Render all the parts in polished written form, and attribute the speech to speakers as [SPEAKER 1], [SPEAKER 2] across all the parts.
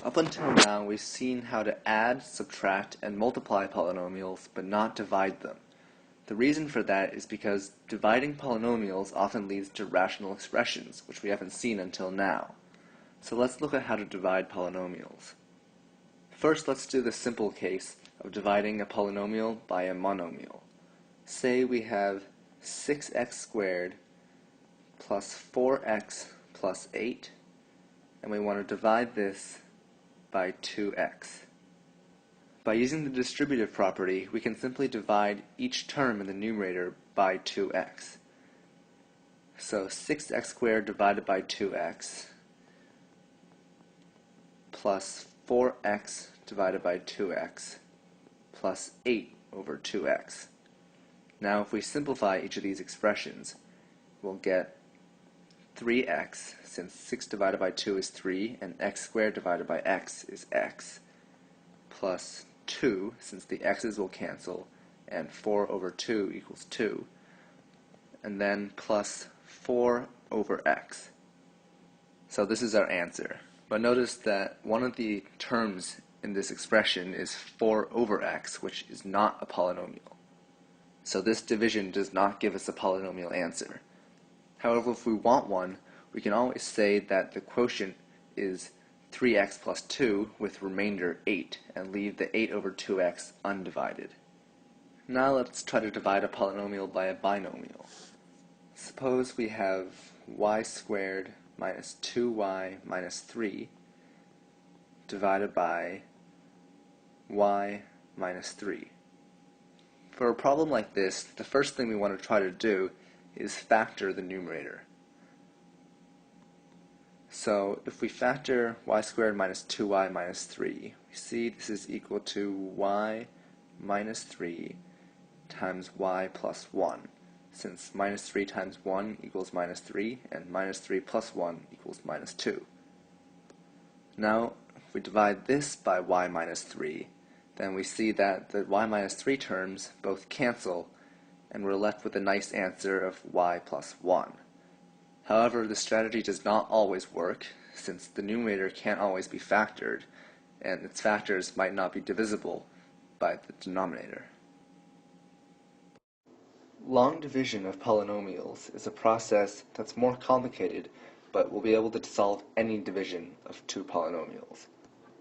[SPEAKER 1] Up until now, we've seen how to add, subtract, and multiply polynomials, but not divide them. The reason for that is because dividing polynomials often leads to rational expressions, which we haven't seen until now. So let's look at how to divide polynomials. First, let's do the simple case of dividing a polynomial by a monomial. Say we have 6x squared plus 4x plus 8, and we want to divide this by 2x. By using the distributive property, we can simply divide each term in the numerator by 2x. So 6x squared divided by 2x plus 4x divided by 2x plus 8 over 2x. Now if we simplify each of these expressions, we'll get 3x, since 6 divided by 2 is 3, and x squared divided by x is x, plus 2, since the x's will cancel, and 4 over 2 equals 2, and then plus 4 over x. So this is our answer. But notice that one of the terms in this expression is 4 over x, which is not a polynomial. So this division does not give us a polynomial answer. However, if we want one, we can always say that the quotient is 3x plus 2 with remainder 8, and leave the 8 over 2x undivided. Now let's try to divide a polynomial by a binomial. Suppose we have y squared minus 2y minus 3 divided by y minus 3. For a problem like this, the first thing we want to try to do is factor the numerator. So if we factor y squared minus 2y minus 3, we see this is equal to y minus 3 times y plus 1, since minus 3 times 1 equals minus 3, and minus 3 plus 1 equals minus 2. Now, if we divide this by y minus 3, then we see that the y minus 3 terms both cancel, and we're left with a nice answer of y plus 1. However, this strategy does not always work, since the numerator can't always be factored, and its factors might not be divisible by the denominator. Long division of polynomials is a process that's more complicated, but will be able to solve any division of two polynomials.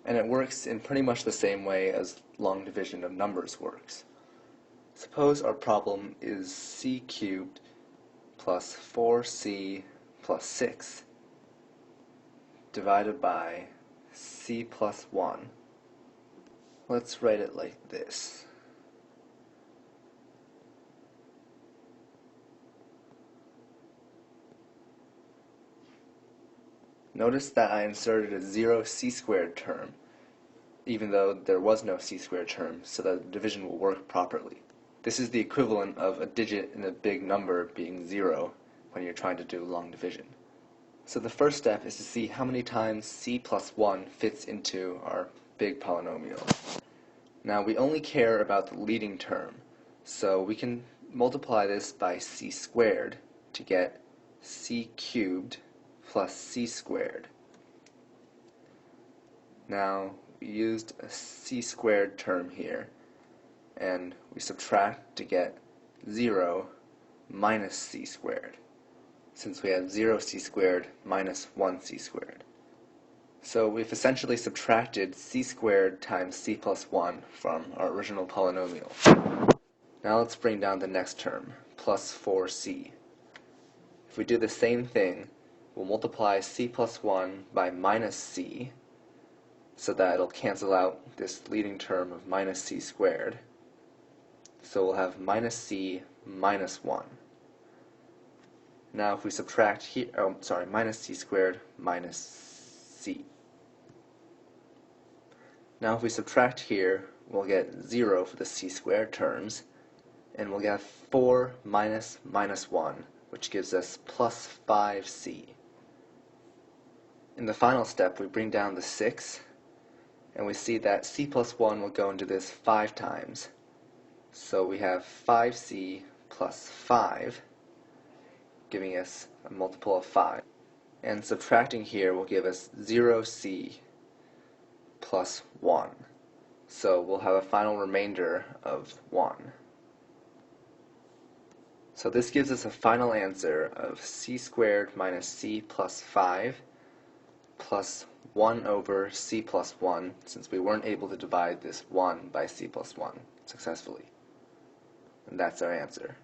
[SPEAKER 1] And it works in pretty much the same way as long division of numbers works. Suppose our problem is c cubed plus 4c plus 6 divided by c plus 1. Let's write it like this. Notice that I inserted a 0 c squared term, even though there was no c squared term, so that the division will work properly. This is the equivalent of a digit in a big number being 0 when you're trying to do long division. So the first step is to see how many times c plus 1 fits into our big polynomial. Now we only care about the leading term, so we can multiply this by c squared to get c cubed plus c squared. Now we used a c squared term here, and we subtract to get 0 minus c squared, since we have 0 c squared minus 1 c squared. So we've essentially subtracted c squared times c plus 1 from our original polynomial. Now let's bring down the next term, plus 4c. If we do the same thing, we'll multiply c plus 1 by minus c, so that it'll cancel out this leading term of minus c squared. So we'll have minus c minus 1. Now if we subtract here, minus c squared minus c. Now if we subtract here, we'll get 0 for the c squared terms, and we'll get 4 minus minus 1, which gives us plus 5c. In the final step, we bring down the 6, and we see that c plus 1 will go into this 5 times. So we have 5c plus 5, giving us a multiple of 5. And subtracting here will give us 0c plus 1. So we'll have a final remainder of 1. So this gives us a final answer of c squared minus c plus 5 plus 1 over c plus 1, since we weren't able to divide this 1 by c plus 1 successfully. And that's our answer.